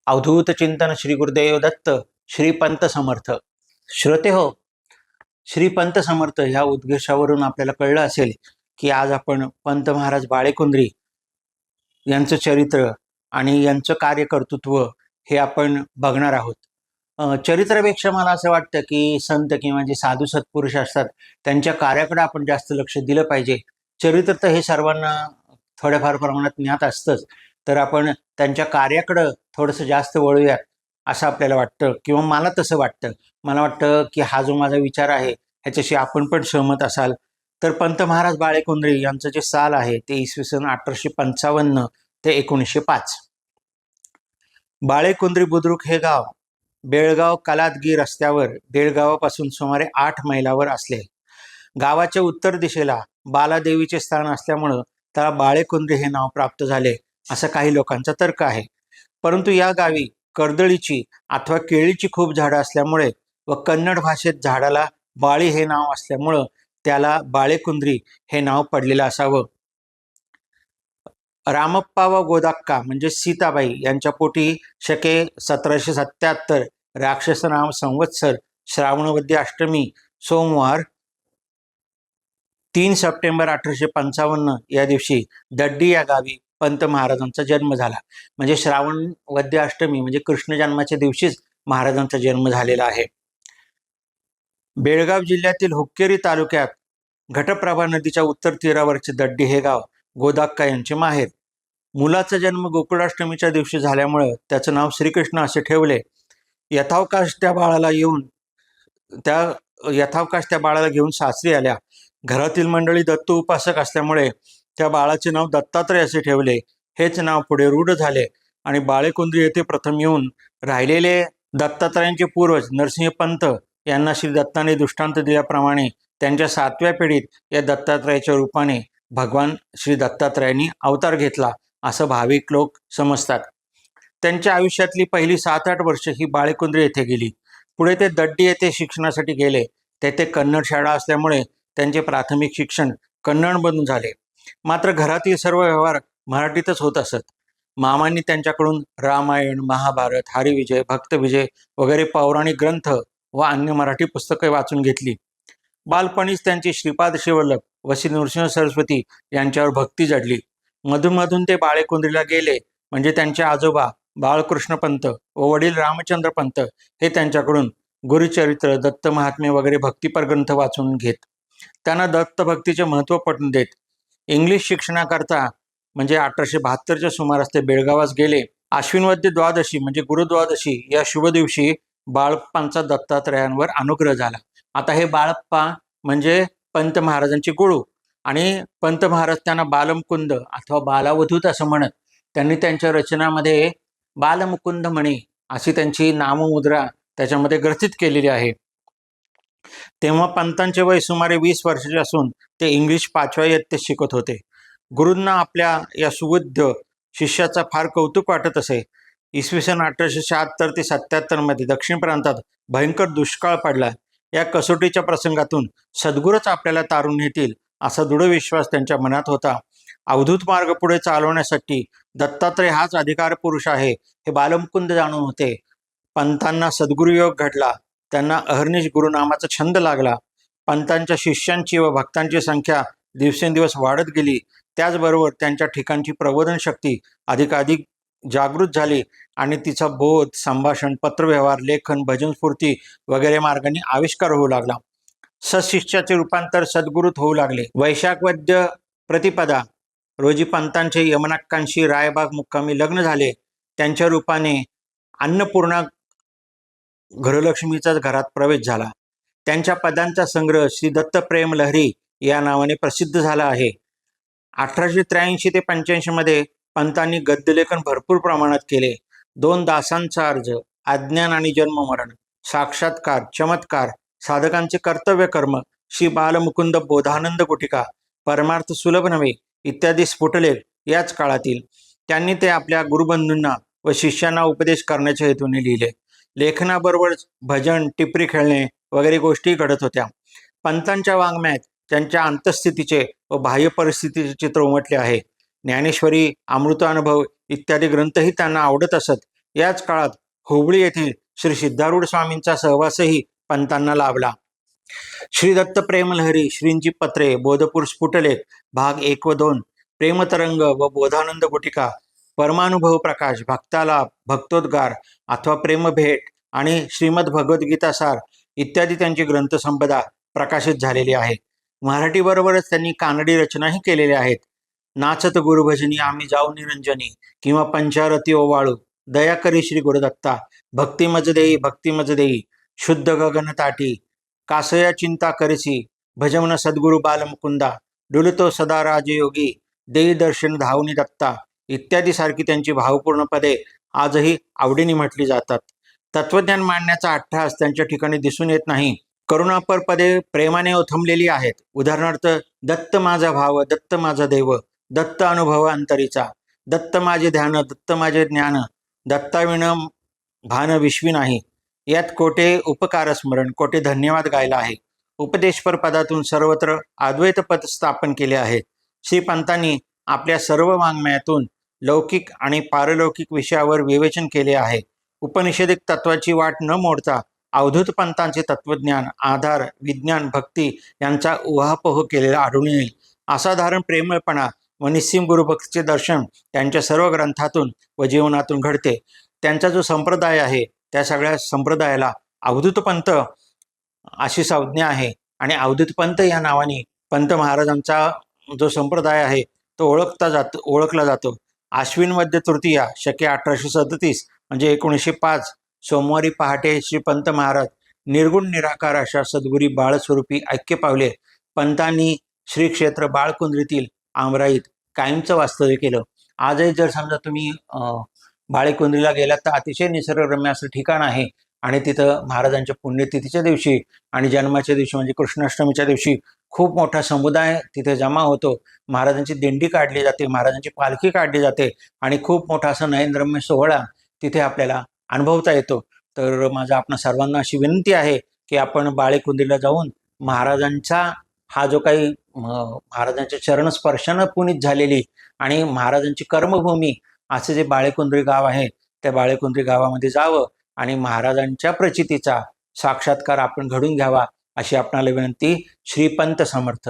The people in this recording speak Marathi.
अवधूत चिंतन श्री गुरुदेव दत्त श्री पंत समर्थ. श्रोते हो, श्री पंत समर्थ ह्या उद्देशावरून आपल्याला कळलं असेल की आज आपण पंत महाराज बाळेकुंद्री यांचं चरित्र आणि यांचं कार्यकर्तृत्व हे आपण बघणार आहोत. चरित्रापेक्षा मला असं वाटतं की संत किंवा जे साधू सत्पुरुष असतात त्यांच्या कार्याकडे आपण जास्त लक्ष दिलं पाहिजे. चरित्र तर हे सर्वांना थोड्याफार प्रमाणात ज्ञात असतंच, तर आपण त्यांच्या कार्याकडं थोडंसं जास्त वळूयात असं आपल्याला वाटतं, किंवा मला तसं वाटतं. मला वाटतं की हा जो माझा विचार आहे ह्याच्याशी आपण पण सहमत असाल. तर पंत महाराज बाळेकुंद्री यांचं जे साल आहे ते इसवी सन 1855 ते 1905. बाळेकुंद्री बुद्रुक हे गाव बेळगाव कालादगी रस्त्यावर बेळगावापासून सुमारे 8 मैलावर असले. गावाच्या उत्तर दिशेला बालादेवीचे स्थान असल्यामुळं त्याला बाळेकुंद्री हे नाव प्राप्त झाले असं काही लोकांचा तर्क आहे. परंतु या गावी कर्दळीची अथवा केळीची खूप झाडं असल्यामुळे व कन्नड भाषेत झाडाला बाळी हे नाव असल्यामुळं त्याला बाळेकुंद्री हे नाव पडलेलं असावं. रामप्पा व गोदाक्का म्हणजे सीताबाई यांच्या पोटी शके 1777 राक्षस नाम संवत्सर श्रावणवद्य अष्टमी सोमवार 3 सप्टेंबर 1855 या दिवशी दड्डी या गावी पंत महाराजांचा जन्म झाला. म्हणजे श्रावण वद्य अष्टमी म्हणजे कृष्ण जन्माच्या दिवशीच महाराजांचा जन्म झालेला आहे. बेळगाव जिल्ह्यातील हुक्केरी तालुक्यात घटप्रभा नदीच्या उत्तर तीरावरचे दड्डी हे गाव गोदाक्का यांचे माहेर. मुलाचा जन्म गोकुळाष्टमीच्या दिवशी झाल्यामुळे त्याचं नाव श्रीकृष्ण असे ठेवले. यथावकाश त्या बाळाला घेऊन सासरी आल्या. घरातील मंडळी दत्त उपासक असल्यामुळे त्या बाळाचे नाव दत्तात्रय असे ठेवले. हेच नाव पुढे रूढ झाले आणि बाळेकुंद्री येथे प्रथम येऊन राहिलेले दत्तात्रयांचे पूर्वज नरसिंहपंत यांना श्री दत्ताने दृष्टांत दिल्याप्रमाणे त्यांच्या 7व्या पिढीत या दत्तात्रयाच्या रूपाने भगवान श्री दत्तात्रयांनी अवतार घेतला असं भाविक लोक समजतात. त्यांच्या आयुष्यातली पहिली 7-8 वर्षे ही बाळेकुंद्री येथे गेली. पुढे ते दड्डी येथे शिक्षणासाठी गेले. तेथे कन्नड शाळा असल्यामुळे त्यांचे प्राथमिक शिक्षण कन्नडमधून झाले. मात्र घरातील सर्व व्यवहार मराठीतच होत असत. मामांनी त्यांच्याकडून रामायण, महाभारत, हरिविजय, भक्तविजय वगैरे पौराणिक ग्रंथ व अन्य मराठी पुस्तके वाचून घेतली. बालपणीच त्यांची श्रीपाद शिवल्लभ व श्री नृसिंह सरस्वती यांच्यावर भक्ती जडली. मधून मधून ते बाळेकुंद्रीला गेले म्हणजे त्यांचे आजोबा बाळकृष्णपंत व वडील रामचंद्रपंत हे त्यांच्याकडून गुरुचरित्र, दत्त महात्म्य वगैरे भक्तिपर ग्रंथ वाचून घेत. त्यांना दत्तभक्तीचे महत्त्व पटवून देत. इंग्लिश शिक्षणाकरता म्हणजे 1872च्या सुमारास ते बेळगावास गेले. आश्विनवद्य द्वादशी म्हणजे गुरुद्वादशी या शुभ दिवशी बाळप्पांचा दत्तात्रयांवर अनुग्रह झाला. आता हे बाळप्पा म्हणजे पंत महाराजांचे गुरु, आणि पंत महाराज त्यांना बालमुकुंद अथवा बालावधूत असं म्हणत. त्यांनी त्यांच्या रचनामध्ये बालमुकुंद म्हणे अशी त्यांची नाममुद्रा त्याच्यामध्ये ग्रथित केलेली आहे. तेव्हा पंतांचे वय सुमारे 20 वर्षाचे असून ते इंग्लिश 5व्या इयत्तेत शिकत होते. गुरूंना आपल्या या सुबुद्ध शिष्याचा फार कौतुक वाटत असे. इसवी सन 1876 ते 77 मध्ये दक्षिण प्रांतात भयंकर दुष्काळ पडला. या कसोटीच्या प्रसंगातून सद्गुरूच आपल्याला तारून नेतील असा दृढ विश्वास त्यांच्या मनात होता. अवधूत मार्ग पुढे चालवण्यासाठी दत्तात्रय हाच अधिकार पुरुष आहे हे बालमुकुंद जाणून होते. पंतांना सद्गुरुयोग घडला. त्यांना अहर्निश गुरुनामाचा छंद लागला. पंतांच्या शिष्यांची व भक्तांची संख्या दिवसेंदिवस वाढत गेली. त्याचबरोबर त्यांच्या ठिकाणची प्रबोधन शक्ती अधिकाधिक जागृत झाली आणि तिचा बोध, संभाषण, पत्रव्यवहार, लेखन, भजनस्फूर्ती वगैरे मार्गाने आविष्कार होऊ लागला. सशिष्याचे रूपांतर सद्गुरूत होऊ लागले. वैशाख वद्य प्रतिपदा रोजी पंतांचे यमनाक्कांशी रायबाग मुक्कामी लग्न झाले. त्यांच्या रूपाने अन्नपूर्णा घरलक्ष्मीचाच घरात प्रवेश झाला. त्यांच्या पदांचा संग्रह श्री दत्त प्रेम लहरी या नावाने प्रसिद्ध झाला आहे. 1883 ते 85 मध्ये पंतांनी गद्यलेखन भरपूर प्रमाणात केले. 2 दासांचा अर्ज, अज्ञान आणि जन्ममरण, साक्षात्कार, चमत्कार, साधकांचे कर्तव्य कर्म, श्री बालमुकुंद बोधानंद गुटिका, परमार्थ सुलभ नव्हे इत्यादी स्फुटलेख याच काळातील. त्यांनी ते आपल्या गुरुबंधूंना व शिष्यांना उपदेश करण्याच्या हेतूने लिहिले. लेखनाबरोबरच भजन, टिपरी खेळणे वगैरे गोष्टी घडत होत्या. पंतांच्या वाङ्मयात त्यांच्या अंतःस्थितीचे व बाह्य परिस्थितीचे चित्र उमटले आहे. ज्ञानेश्वरी, अमृतानुभव इत्यादी ग्रंथही त्यांना आवडत असत. याच काळात हुबळी येथील श्री सिद्धारूढ स्वामींचा सहवासही पंतांना लाभला. श्री दत्त प्रेमलहरी, श्रींची पत्रे, बोधपूर स्फुटलेख भाग 1 व 2, प्रेमतरंग व बोधानंद गुटिका, परमानुभव प्रकाश, भक्तालाभ, भक्तोद्गार अथवा प्रेमभेट आणि श्रीमद भगवद्गीता सार इत्यादी त्यांची ग्रंथसंपदा प्रकाशित झालेली आहे. मराठीबरोबरच त्यांनी कानडी रचनाही केलेल्या आहेत. नाचत गुरुभजनी आम्ही जाऊ निरंजनी किंवा पंचारती ओवाळू, दया करी श्री गुरुदत्ता, भक्ती मज देई, शुद्ध गगन ताटी, कासया चिंता करसी, भजमन सद्गुरु बालमुकुंदा, डुलतो सदा राजयोगी, देई दर्शन धावनी दत्ता इत्यादी सारखी त्यांची भावपूर्ण पदे आजही आवडीने म्हटली जातात. तत्वज्ञान मांडण्याचा अट्टहास त्यांच्या ठिकाणी दिसून येत नाही. करुणापर पदे प्रेमाने ओथंबलेली आहेत. उदाहरणार्थ, दत्त माझा भाव, दत्त माझा देव, दत्त अनुभव अंतरीचा, दत्त माझे ध्यान, दत्त माझे ज्ञान, दत्ताविण भान विश्वी नाही. यात कोठे उपकार स्मरण, कोठे धन्यवाद गायला आहे. उपदेशपर पदातून सर्वत्र अद्वैत पद स्थापन केले आहे. श्रीपंतांनी आपल्या सर्व वाङ्मयातून लौकिक आणि पारलौकिक विषयावर विवेचन केले आहे. उपनिषदिक तत्वाची वाट न मोडता अवधूत पंतांचे तत्वज्ञान, आधार, विज्ञान, भक्ती यांचा उहापोह केलेला आढळून येईल. असाधारण प्रेमळपणा व निस्सीम गुरुभक्तीचे दर्शन त्यांच्या सर्व ग्रंथातून व जीवनातून घडते. त्यांचा जो संप्रदाय आहे त्या सगळ्या संप्रदायाला अवधूत पंथ अशी संज्ञा आहे आणि अवधूत पंथ या नावाने पंत महाराजांचा जो संप्रदाय आहे तो ओळखला जातो. आश्विन वद्य तृतीया शके 1837 म्हणजे 1905 सोमवारी पहाटे श्री पंत महाराज निर्गुण निराकार अशा सद्गुरी बाळस्वरूपी ऐक्य पावले. पंतांनी श्री क्षेत्र बाळकुंद्रीतील आमराईत कायमचं वास्तव्य केलं. आजही जर समजा तुम्ही बाळकुंद्रीला गेलात तर अतिशय निसर्गरम्य असं ठिकाण आहे आणि तिथं महाराजांच्या पुण्यतिथीच्या दिवशी आणि जन्माच्या दिवशी म्हणजे कृष्णाष्टमीच्या दिवशी खूप मोठा समुदाय तिथे जमा होतो. महाराजांची दिंडी काढली जाते, महाराजांची पालखी काढली जाते आणि खूप मोठा असा नयनरम्य सोहळा तिथे आपल्याला अनुभवता येतो. तर माझा आपणा सर्वांना अशी विनंती आहे की आपण बाळकुंद्रीला जाऊन महाराजांचा हा जो काही महाराजांच्या चरणस्पर्शानं पुनीत झालेली आणि महाराजांची कर्मभूमी असं जे बाळकुंद्री गाव आहे त्या बाळकुंद्री गावामध्ये जावं आणि महाराजांच्या प्रचितीचा साक्षात्कार आपण घडून घ्यावा अशी आपणाला विनंती. श्रीपंत समर्थ.